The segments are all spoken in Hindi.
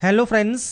Hello friends.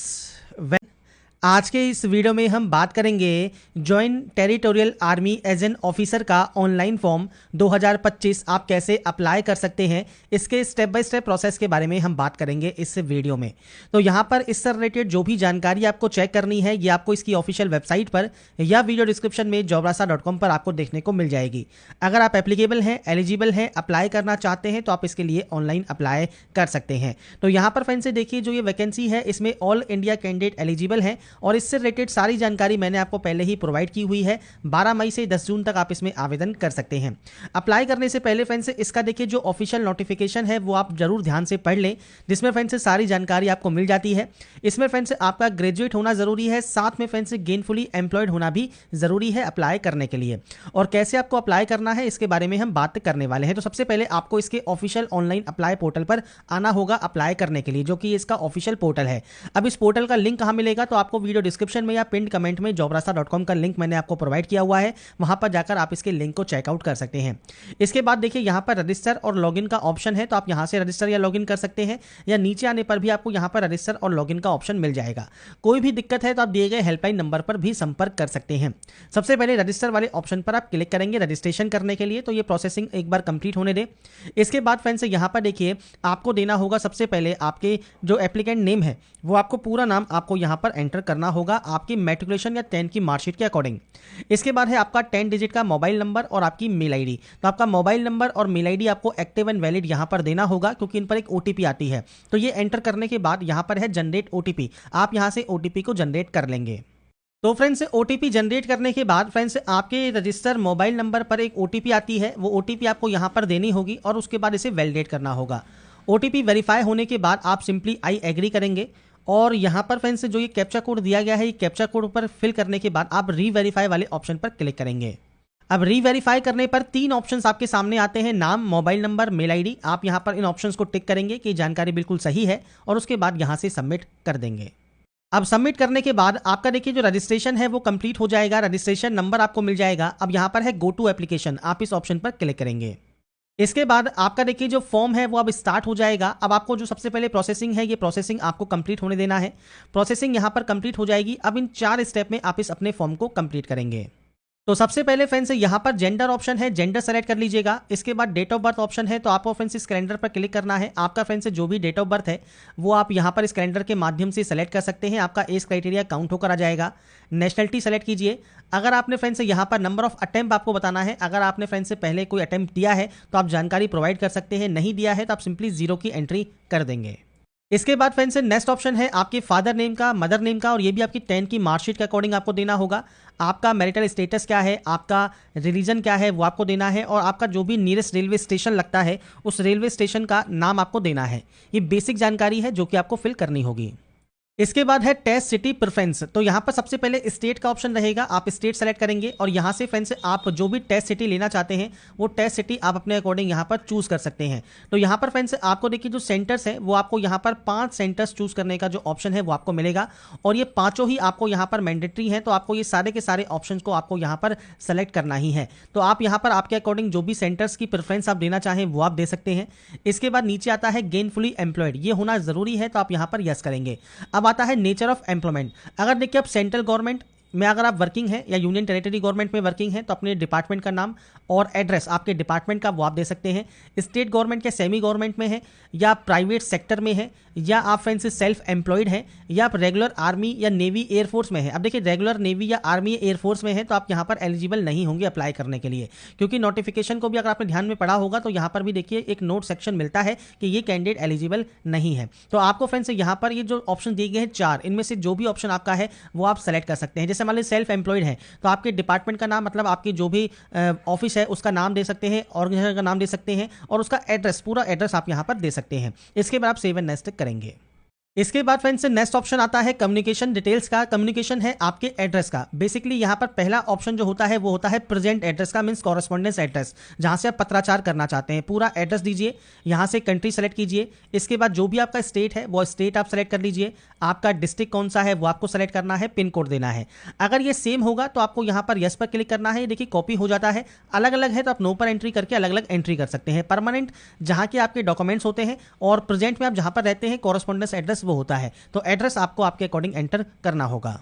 आज के इस वीडियो में हम बात करेंगे joint territorial army as an officer का ऑनलाइन फॉर्म 2025 आप कैसे अप्लाई कर सकते हैं। इसके स्टेप बाय स्टेप प्रोसेस के बारे में हम बात करेंगे इस वीडियो में। तो यहाँ पर इससे रिलेटेड जो भी जानकारी आपको चेक करनी है ये आपको इसकी ऑफिशियल वेबसाइट पर या वीडियो डिस्क्रिप्शन में jobrasa.com पर आपको देखने को मिल जाएगी। अगर आप एप्लीकेबल हैं, एलिजिबल हैं, अप्लाई करना चाहते हैं तो आप इसके लिए ऑनलाइन अप्लाई कर सकते हैं। तो यहाँ पर फ्रेंड्स से देखिए जो ये वैकेंसी है इसमें ऑल इंडिया कैंडिडेट एलिजिबल हैं और इससे रिलेटेड सारी जानकारी मैंने आपको पहले ही प्रोवाइड की हुई है। 12 मई से 10 जून तक आप इसमें आवेदन कर सकते हैं। अप्लाई करने से पहले फ्रेंड्स इसका देखिए जो ऑफिशियल नोटिफिकेशन है वो आप जरूर ध्यान से पढ़ लें, जिसमें फ्रेंड्स सारी जानकारी आपको मिल जाती है। इसमें फ्रेंड्स आपका ग्रेजुएट होना जरूरी है, साथ में फ्रेंड्स गेनफुली एम्प्लॉयड होना भी जरूरी है अप्लाई करने के लिए। और कैसे आपको अप्लाई करना है इसके बारे में हम बात करने वाले हैं। तो सबसे पहले आपको इसके ऑफिशियल ऑनलाइन अप्लाई पोर्टल पर आना होगा अप्लाई करने के लिए, जो कि इसका ऑफिशियल पोर्टल है। अब इस पोर्टल का लिंक कहां मिलेगा, तो आपको वीडियो डिस्क्रिप्शन में या पिन कमेंट में jobrasa.com का लिंक मैंने आपको प्रोवाइड किया हुआ है, वहां पर जाकर आप इसके लिंक को चेकआउट कर सकते हैं। इसके बाद देखिए यहां पर रजिस्टर और लॉगिन का ऑप्शन है, तो आप यहां से रजिस्टर या लॉगिन कर सकते हैं, या नीचे आने पर भी आपको यहां पर रजिस्टर और लॉगिन का ऑप्शन मिल जाएगा। कोई भी दिक्कत है तो आप दिए गए हेल्पलाइन नंबर पर भी संपर्क कर सकते हैं। सबसे पहले रजिस्टर वाले ऑप्शन पर आप क्लिक करेंगे रजिस्ट्रेशन करने के लिए, तो ये प्रोसेसिंग एक बार कंप्लीट होने दे। इसके बाद फ्रेंड्स यहां पर देखिए आपको देना होगा सबसे पहले आपके जो एप्लीकेंट नेम है वो आपको पूरा नाम आपको यहां पर एंटर करना होगा आपकी मैट्रिकुलेशन या 10 की मार्कशीट के अकॉर्डिंग। इसके बाद है आपका 10 डिजिट का मोबाइल नंबर और आपकी मेल आईडी। तो आपका मोबाइल नंबर और मेल आईडी आपको एक्टिव एंड वैलिड यहां पर देना होगा, क्योंकि इन पर एक ओटीपी आती है। तो ये एंटर करने के बाद यहां पर है जनरेट ओटीपी, आप यहां से ओटीपी को जनरेट कर लेंगे। तो फ्रेंड्स ओटीपी जनरेट करने के बाद फ्रेंड्स आपके रजिस्टर मोबाइल नंबर पर एक ओटीपी आती है, वो ओटीपी आपको यहां पर देनी होगी और उसके बाद इसे वैलिडेट करना होगा। ओटीपी वेरीफाई होने के बाद आप सिंपली आई एग्री करेंगे और यहाँ पर फ्रेंड्स जो ये कैप्चा कोड दिया गया है, ये कैप्चा कोड पर फिल करने के बाद आप री-वेरीफाई वाले ऑप्शन पर क्लिक करेंगे। अब री-वेरीफाई करने पर 3 ऑप्शंस आपके सामने आते हैं, नाम, मोबाइल नंबर, मेल आईडी। आप यहाँ पर इन ऑप्शंस को टिक करेंगे कि जानकारी बिल्कुल सही है और उसके बाद यहाँ से सबमिट कर देंगे। अब सबमिट करने के बाद आपका देखिए जो रजिस्ट्रेशन है वो कंप्लीट हो जाएगा, रजिस्ट्रेशन नंबर आपको मिल जाएगा। अब यहाँ पर है गो टू एप्लीकेशन, आप इस ऑप्शन पर क्लिक करेंगे। इसके बाद आपका देखिए जो फॉर्म है वो अब स्टार्ट हो जाएगा। अब आपको जो सबसे पहले प्रोसेसिंग है ये प्रोसेसिंग आपको कंप्लीट होने देना है। प्रोसेसिंग यहाँ पर कंप्लीट हो जाएगी। अब इन 4 स्टेप में आप इस अपने फॉर्म को कंप्लीट करेंगे। तो सबसे पहले फ्रेंड्स यहाँ पर जेंडर ऑप्शन है, जेंडर सेलेक्ट कर लीजिएगा। इसके बाद डेट ऑफ बर्थ ऑप्शन है, तो आपको फ्रेंड्स इस कैलेंडर पर क्लिक करना है। आपका फ्रेंड्स जो भी डेट ऑफ बर्थ है वो आप यहाँ पर इस कैलेंडर के माध्यम से सेलेक्ट कर सकते हैं। आपका एज क्राइटेरिया काउंट होकर आ जाएगा। नेशनलिटी सेलेक्ट कीजिए। अगर आपने फ्रेंड्स यहाँ पर नंबर ऑफ अटेम्प्ट आपको बताना है, अगर आपने फ्रेंड्स से पहले कोई अटेम्प्ट दिया है तो आप जानकारी प्रोवाइड कर सकते हैं, नहीं दिया है तो आप सिंपली 0 की एंट्री कर देंगे। इसके बाद फ्रेंड्स नेक्स्ट ऑप्शन है आपके फादर नेम का, मदर नेम का, और ये भी आपकी 10 की मार्कशीट के अकॉर्डिंग आपको देना होगा। आपका मैरिटल स्टेटस क्या है, आपका रिलीजन क्या है वो आपको देना है, और आपका जो भी नियरेस्ट रेलवे स्टेशन लगता है उस रेलवे स्टेशन का नाम आपको देना है। ये बेसिक जानकारी है जो कि आपको फिल करनी होगी। इसके बाद है टेस्ट सिटी प्रेफरेंस। तो यहाँ पर सबसे पहले स्टेट का ऑप्शन रहेगा, आप स्टेट सेलेक्ट करेंगे और यहाँ से फ्रेंड्स आप जो भी टेस्ट सिटी लेना चाहते हैं वो टेस्ट सिटी आप अपने अकॉर्डिंग यहाँ पर चूज कर सकते हैं। तो यहाँ पर फ्रेंड्स आपको देखिए जो सेंटर्स है वो आपको यहाँ पर 5 सेंटर्स चूज करने का जो ऑप्शन है वो आपको मिलेगा, और ये 5 ही आपको यहाँ पर मैंडेटरी है। तो आपको ये सारे के सारे ऑप्शन को आपको यहाँ पर सेलेक्ट करना ही है। तो आप यहाँ पर आपके अकॉर्डिंग जो भी सेंटर्स की प्रेफरेंस आप देना चाहें वो आप दे सकते हैं। इसके बाद नीचे आता है गेनफुली एम्प्लॉयड, ये होना जरूरी है, तो आप यहाँ पर यस करेंगे। अब आता है नेचर ऑफ एम्प्लॉयमेंट। अगर देखिए आप सेंट्रल गवर्नमेंट में अगर आप वर्किंग है या यूनियन टेरिटरी गवर्नमेंट में वर्किंग है तो अपने डिपार्टमेंट का नाम और एड्रेस आपके डिपार्टमेंट का वो आप दे सकते हैं। स्टेट गवर्नमेंट या सेमी गवर्नमेंट में है या प्राइवेट सेक्टर में है या आप फ्रेंड्स सेल्फ एम्प्लॉयड हैं या आप रेगुलर आर्मी या नेवी एयरफोर्स में है। अब देखिए रेगुलर नेवी या आर्मी या एयरफोर्स में है तो आप यहाँ पर एलिजिबल नहीं होंगे अप्लाई करने के लिए, क्योंकि नोटिफिकेशन को भी अगर आपने ध्यान में पढ़ा होगा तो यहाँ पर भी देखिए एक नोट सेक्शन मिलता है कि ये कैंडिडेट एलिजिबल नहीं है। तो आपको फ्रेंड्स यहाँ पर ये जो ऑप्शन दिए गए हैं 4, इनमें से जो भी ऑप्शन आपका है वो आप सेलेक्ट कर सकते हैं। जैसे मान लीजिए सेल्फ एम्प्लॉयड है तो आपके डिपार्टमेंट का नाम, मतलब आपकी जो भी ऑफिस है उसका नाम दे सकते हैं, ऑर्गेनाइजेशन का नाम दे सकते हैं, और उसका एड्रेस, पूरा एड्रेस आप यहाँ पर दे सकते हैं। इसके बाद आप सेव एंड नेक्स्ट करेंगे। इसके बाद फ्रेंड्स नेक्स्ट ऑप्शन आता है कम्युनिकेशन डिटेल्स का। कम्युनिकेशन है आपके एड्रेस का। बेसिकली यहाँ पर पहला ऑप्शन जो होता है वो होता है प्रेजेंट एड्रेस का, मींस कॉरेस्पॉन्डेंस एड्रेस, जहाँ से आप पत्राचार करना चाहते हैं। पूरा एड्रेस दीजिए, यहाँ से कंट्री सेलेक्ट कीजिए। इसके बाद जो भी आपका स्टेट है वो स्टेट आप सेलेक्ट कर लीजिए। आपका डिस्ट्रिक्ट कौन सा है वो आपको सेलेक्ट करना है, पिन कोड देना है। अगर ये सेम होगा तो आपको यहाँ पर यस पर क्लिक करना है। देखिए कॉपी हो जाता है, अलग अलग है तो आप नो पर एंट्री करके अलग अलग एंट्री कर सकते हैं। परमानेंट जहाँ के आपके डॉक्यूमेंट्स होते हैं और प्रेजेंट में आप जहाँ पर रहते हैं कॉरेस्पॉन्डेंस एड्रेस वो होता है। तो एड्रेस आपको आपके अकॉर्डिंग एंटर करना होगा।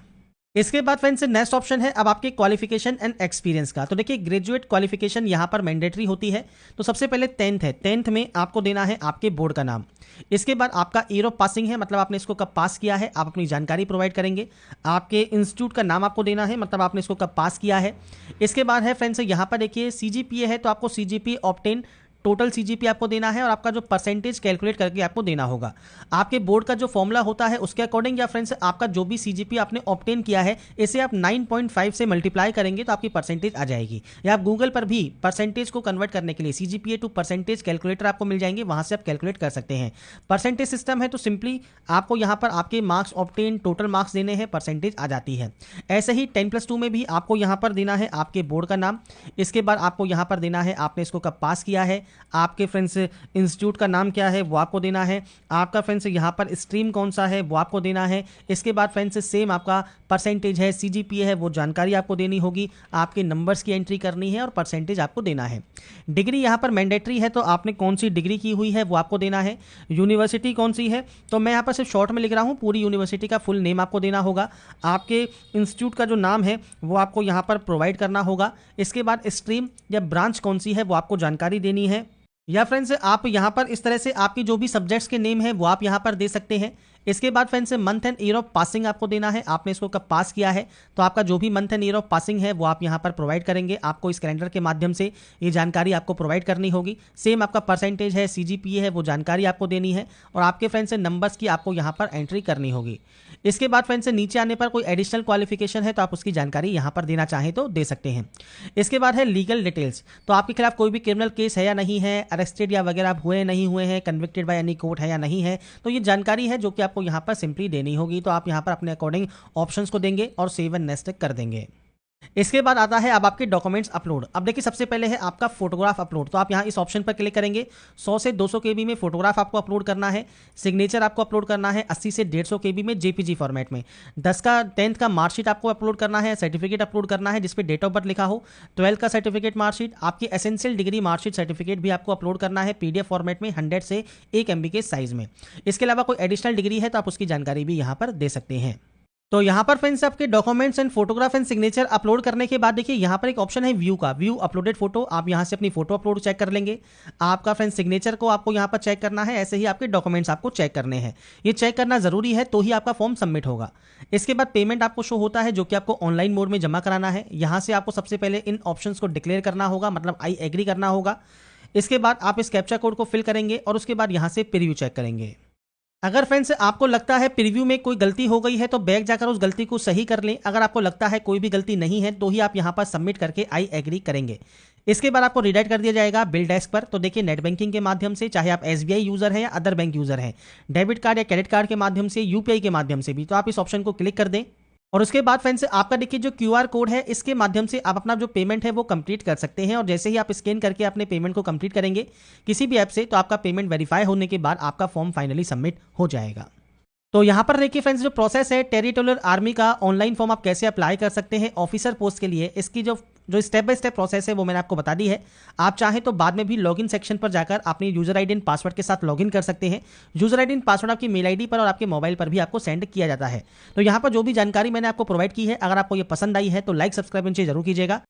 इसके बाद फ्रेंड्स नेक्स्ट ऑप्शन है अब आपके क्वालिफिकेशन एंड एक्सपीरियंस का। तो देखिए ग्रेजुएट क्वालिफिकेशन यहाँ पर मैंडेटरी होती है। तो सबसे पहले 10th है, 10th में आपको देना है आपके बोर्ड का नाम। इसके बाद आपका ईयर ऑफ पासिंग है, मतलब आपने इसको कब पास किया है, आप अपनी जानकारी प्रोवाइड करेंगे। आपके इंस्टीट्यूट का नाम आपको देना है, मतलब आपने इसको कब पास किया है। इसके बाद है फ्रेंड्स यहाँ पर देखिए CGPA है, तो आपको CGPA ऑब्टेन टोटल CGPA आपको देना है और आपका जो परसेंटेज कैलकुलेट करके आपको देना होगा। आपके बोर्ड का जो फॉर्मूला होता है उसके अकॉर्डिंग, या फ्रेंड्स आपका जो भी CGPA आपने ऑब्टेन किया है इसे आप 9.5 से मल्टीप्लाई करेंगे तो आपकी परसेंटेज आ जाएगी। या आप गूगल पर भी परसेंटेज को कन्वर्ट करने के लिए CGPA टू परसेंटेज कैलकुलेटर आपको मिल जाएंगे, वहां से आप कैलकुलेट कर सकते हैं। परसेंटेज सिस्टम है तो सिंपली आपको यहाँ पर आपके मार्क्स ऑब्टेन टोटल मार्क्स देने हैं, परसेंटेज आ जाती है। ऐसे ही 10+2 में भी आपको यहाँ पर देना है आपके बोर्ड का नाम। इसके बाद आपको यहाँ पर देना है आपने इसको कब पास किया है, आपके फ्रेंड्स इंस्टीट्यूट का नाम क्या है वो आपको देना है, आपका फ्रेंड्स यहाँ पर स्ट्रीम कौन सा है वो आपको देना है। इसके बाद फ्रेंड्स सेम आपका परसेंटेज है, CGPA है, वो जानकारी आपको देनी होगी, आपके नंबर्स की एंट्री करनी है और परसेंटेज आपको देना है। डिग्री यहाँ पर मैंडेटरी है, तो आपने कौन सी डिग्री की हुई है वो आपको देना है। यूनिवर्सिटी कौन सी है, तो मैं यहाँ पर सिर्फ शॉर्ट में लिख रहा हूँ, पूरी यूनिवर्सिटी का फुल नेम आपको देना होगा। आपके इंस्टीट्यूट का जो नाम है वो आपको यहाँ पर प्रोवाइड करना होगा। इसके बाद स्ट्रीम या ब्रांच कौन सी है वो आपको जानकारी देनी है। या फ्रेंड्स आप यहाँ पर इस तरह से आपकी जो भी सब्जेक्ट्स के नेम है वो आप यहाँ पर दे सकते हैं। इसके बाद friends month and year of passing आपको देना है, आपने इसको कब पास किया है, तो आपका जो भी month and year of passing है वो आप यहाँ पर प्रोवाइड करेंगे। आपको इस कैलेंडर के माध्यम से ये जानकारी आपको प्रोवाइड करनी होगी। सेम आपका परसेंटेज है, CGPA है, वो जानकारी आपको देनी है और आपके फ्रेंड्स से नंबर्स की आपको यहाँ पर एंट्री करनी होगी। इसके बाद फ्रेंड्स से नीचे आने पर कोई एडिशनल क्वालिफिकेशन है तो आप उसकी जानकारी यहाँ पर देना चाहें तो दे सकते हैं। इसके बाद है लीगल डिटेल्स, तो आपके खिलाफ कोई भी क्रिमिनल केस है या नहीं है, अरेस्टेड या वगैरह आप हुए नहीं हुए हैं, कन्विक्टेड बाय एनी कोर्ट है या नहीं है, तो ये जानकारी है जो कि आपको यहाँ पर सिंपली देनी होगी। तो आप यहाँ पर अपने अकॉर्डिंग ऑप्शंस को देंगे और सेव एंड नेक्स्ट कर देंगे। इसके बाद आता है अब आपके डॉक्यूमेंट्स अपलोड। अब देखिए सबसे पहले है आपका फोटोग्राफ अपलोड, तो आप यहाँ इस ऑप्शन पर क्लिक करेंगे। 100 से 200 KB में फोटोग्राफ आपको अपलोड करना है। सिग्नेचर आपको अपलोड करना है 80 से 150 KB में JPG फॉर्मेट में। 10th का मार्कशीट आपको अपलोड करना है, सर्टिफिकेट अपलोड करना है जिसपे डेट ऑफ बर्थ लिखा हो। 12th का सर्टिफिकेट मार्कशीट, आपकी एसेंशियल डिग्री मार्कशीट सर्टिफिकेट भी आपको अपलोड करना है PDF फॉर्मेट में 100 से 1 MB के साइज में। इसके अलावा कोई एडिशनल डिग्री है तो आप उसकी जानकारी भी यहाँ पर दे सकते हैं। तो यहाँ पर फ्रेंड्स आपके documents and photograph and signature upload करने के बाद देखिए यहाँ पर एक ऑप्शन है व्यू का, व्यू अपलोडेड फोटो। आप यहाँ से अपनी फोटो अपलोड चेक कर लेंगे। आपका फ्रेंड्स सिग्नेचर को आपको यहाँ पर चेक करना है, ऐसे ही आपके डॉक्यूमेंट्स आपको चेक करने हैं। ये चेक करना जरूरी है तो ही आपका फॉर्म सबमिट होगा। इसके बाद पेमेंट आपको शो होता है जो कि आपको ऑनलाइन मोड में जमा कराना है। यहाँ से आपको सबसे पहले इन ऑप्शंस को डिक्लेयर करना होगा, मतलब आई एग्री करना होगा। इसके बाद आप इस कैप्चा कोड को फिल करेंगे और उसके बाद यहाँ से प्रीव्यू चेक करेंगे। अगर फ्रेंड्स आपको लगता है प्रीव्यू में कोई गलती हो गई है तो बैक जाकर उस गलती को सही कर लें। अगर आपको लगता है कोई भी गलती नहीं है तो ही आप यहां पर सबमिट करके आई एग्री करेंगे। इसके बाद आपको रिडायरेक्ट कर दिया जाएगा बिल डेस्क पर। तो देखिए नेट बैंकिंग के माध्यम से, चाहे आप SBI यूजर हैं या अदर बैंक यूजर हैं, डेबिट कार्ड या क्रेडिट कार्ड के माध्यम से, UPI के माध्यम से भी, तो आप इस ऑप्शन को क्लिक कर दें। और उसके बाद फ्रेंड्स आपका देखिए जो QR कोड है इसके माध्यम से आप अपना जो पेमेंट है वो कंप्लीट कर सकते हैं। और जैसे ही आप स्कैन करके अपने पेमेंट को कंप्लीट करेंगे किसी भी ऐप से, तो आपका पेमेंट वेरीफाई होने के बाद आपका फॉर्म फाइनली सबमिट हो जाएगा। तो यहाँ पर देखिए फ्रेंड्स जो प्रोसेस है टेरिटोरियल आर्मी का ऑनलाइन फॉर्म आप कैसे अप्लाई कर सकते हैं ऑफिसर पोस्ट के लिए, इसकी जो स्टेप बाय स्टेप प्रोसेस है वो मैंने आपको बता दी है। आप चाहें तो बाद में भी लॉगिन सेक्शन पर जाकर अपनी यूजर आईडी एंड पासवर्ड के साथ लॉगिन कर सकते हैं। यूजर आईडी एंड पासवर्ड आपकी मेल आईडी पर और आपके मोबाइल पर भी आपको सेंड किया जाता है। तो यहाँ पर जो भी जानकारी मैंने आपको प्रोवाइड की है, अगर आपको ये पसंद आई है तो लाइक सब्सक्राइब इनसे जरूर कीजिएगा।